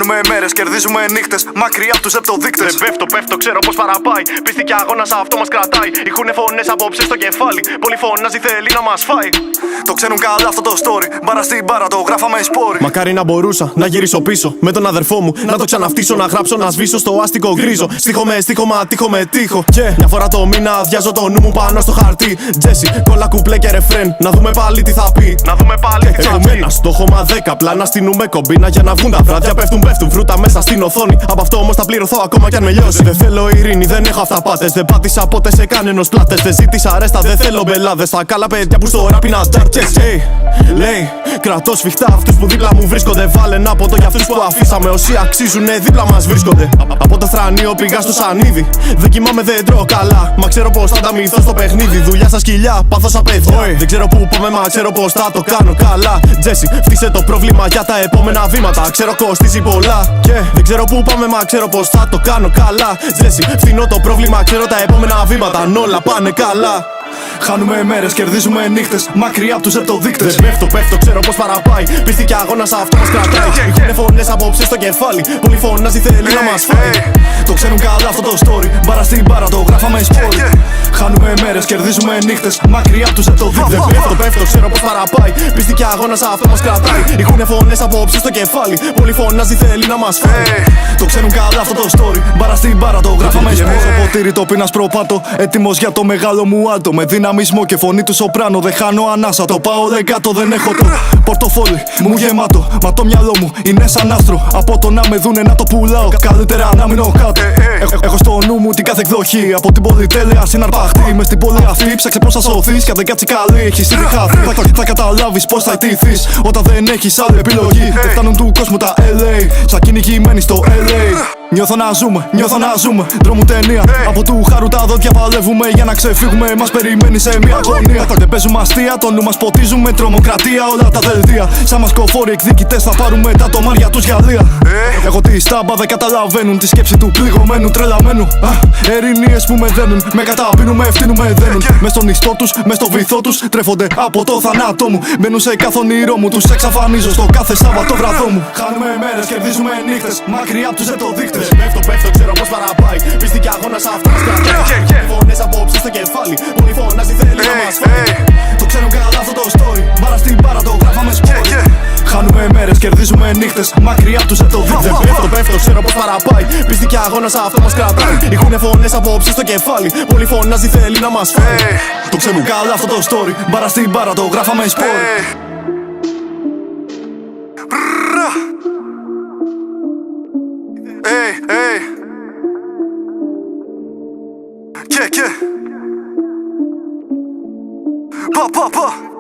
Χάνουμε μέρες, κερδίζουμε νύχτες. Μακριά από τους επτοδείκτες. Πέφτω, ξέρω πως παραπάει. Πίστη και αγώνας αυτό μας κρατάει. Ηχούνε φωνές απόψε στο κεφάλι. Πολύ φωνάζει, θέλει να μας φάει. Το ξέρουν καλά αυτό το story. Μπάρα στην μπάρα, το γράφαμε σπόρι. Μακάρι να μπορούσα να γυρίσω πίσω με τον αδερφό μου. Να το ξαναφτύσω, να γράψω, να σβήσω στο άστικο γκρίζο. Στίχο με στίχο, τείχο με τείχο. Και μια φορά το μήνα αδειάζω το νου μου πάνω στο χαρτί. Τζέσι, κόλλα κουπλέ και ρεφρέν. Να δούμε πάλι τι θα πει. Έχουμε ένα στόχο, μα 10 πλάνα στείνουμε κομπίνα για να βγουν τα βράδια. Πέφτουν φρούτα μέσα στην οθόνη. Από αυτό όμως θα πληρωθώ ακόμα κι αν με λιώσει. Δεν θέλω ειρήνη, δεν έχω αυταπάτες. Δεν πάτησα ποτέ σε κανένας πλάτες. Δεν ζήτησα ρέστα, δεν θέλω μπελάδες. Τα καλά παιδιά που στο ράπ είναι αντάρτες. Λέει, κρατώ σφιχτά αυτούς που δίπλα μου βρίσκονται. Βάλε ένα ποτό για αυτούς που αφήσαμε. Όσοι αξίζουνε δίπλα μας βρίσκονται. Από το θρανείο πήγα στο σανίδι. Δεν κοιμάμαι, δεν τρώω καλά. Μα ξέρω πως θα ανταμυθώ στο παιχνίδι. Δουλειά στα σκυλιά, πάθος απέδια. Δεν ξέρω που πάμε, μα ξέρω πως θα το κάνω καλά. Τζέσι, φτύσε το πρόβλημα για τα επόμενα βήματα. Ξέρω κοστίζει πολλά. Και δεν ξέρω που πάμε, μα ξέρω πως θα το κάνω καλά. Τζέσι, φθηνώ το πρόβλημα, ξέρω τα επόμενα βήματα. Αν όλα πάνε καλά. Χάνουμε μέρες, κερδίζουμε νύχτες. Μακριά από τους επτοδείκτες. Δεν πέφτω, ξέρω πως παραπάει. Πίστη και αγώνας αυτό μας κρατάει. Ηχούνε φωνές απόψε στο κεφάλι. Πολύ φωνάζει, θέλει να μας φάει. Το ξέρουν καλά αυτό το story. Μπάρα στην μπάρα, το γράφαμε σπόρι. Χάνουμε μέρες, κερδίζουμε νύχτες. Μακριά από τους επτοδείκτες. Δεν πέφτω, ξέρω πως παραπάει. Πίστη και αγώνας αυτό μας κρατάει. Ηχούνε φωνές απόψε στο κεφάλι. Πολύ φωνάζει, θέλει να μας φάει. Το ξέρουν καλά αυτό το story. Μπάρα στην μπάρα, το γράφαμε σπόρι. Στο ποτήρι το πίνας προπάτο. Έτοιμος για το μεγάλο μου άλτο. Με δυναμισμό και φωνή του σοπράνο. Δεν χάνω ανάσα, το πάω δεν κάτω. Δεν έχω το πορτοφόλι μου γεμάτο. Μα το μυαλό μου είναι σαν άστρο. Από το να με δούνε να το πουλάω. Καλύτερα να μείνω κάτω. Έχω στο νου μου την κάθε εκδοχή. Από την πολυτέλεια συναρπαχτή. Μες στην πόλη αυτή ψάξε πως θα σωθείς. Κι αν δεν κάτσει καλή, έχεις ήδη χαθεί. Θα καταλάβεις πως θα ιτηθείς όταν δεν έχεις άλλη επιλογή. Δεν φτάνουν του κόσμου τα LA. Σαν κυνηγημένοι στο LA. Νιώθω να ζούμε. Δρόμου ταινία. Από του χάρου τα δόντια παλεύουμε για να ξεφύγουμε. Μας περιμένει σε μια αγωνία. Δεν παίζουμε αστεία, το νου μας ποτίζουμε. Τρομοκρατία, όλα τα δελτία. Σαν μασκοφόροι εκδικητές θα πάρουμε τα τομάρια τους γυαλία. Έχω τη στάμπα, δεν καταλαβαίνουν τη σκέψη του πληγωμένου τρελαμένου. Ερηνίες που με δένουν. Με καταπίνουν, με ευθύνουν, με δένουν. Μες στον ιστό τους, μες στο βυθό τους. Τρέφονται από το θανάτο μου. Μπαίνουν σε κάθε όνειρό μου. Τους εξαφανίζω στο κάθε Σάββατο βραδό μου. Χάνουμε μέρες, κερδίζουμε νύχτες. Μακριά από τους επτοδείκτες. Πέφτω, ξέρω πως παραπάει. Πίστη και αγώνας αυτό μας κρατάει. Φωνές απόψε στο κεφάλι. Πολύ φωνάζει, θέλει να μας φάει. Το ξέρουν καλά αυτό το story. Μπάρα στην μπάρα, το γράφαμε σπόρι. Χάνουμε μέρες, κερδίζουμε νύχτες. Μακριά από τους επτοδείκτες. Πέφτω, ξέρω πως παραπάει. Πίστη και αγώνας αυτό μας κρατάει. Ηχούνε φωνές απόψε στο κεφάλι. Πολύ φωνάζει, θέλει να μας φάει. Το ξέρουν καλά αυτό το story. Μπάρα στην μπάρα, το γράφαμε σπόρι. Yeah. Pa.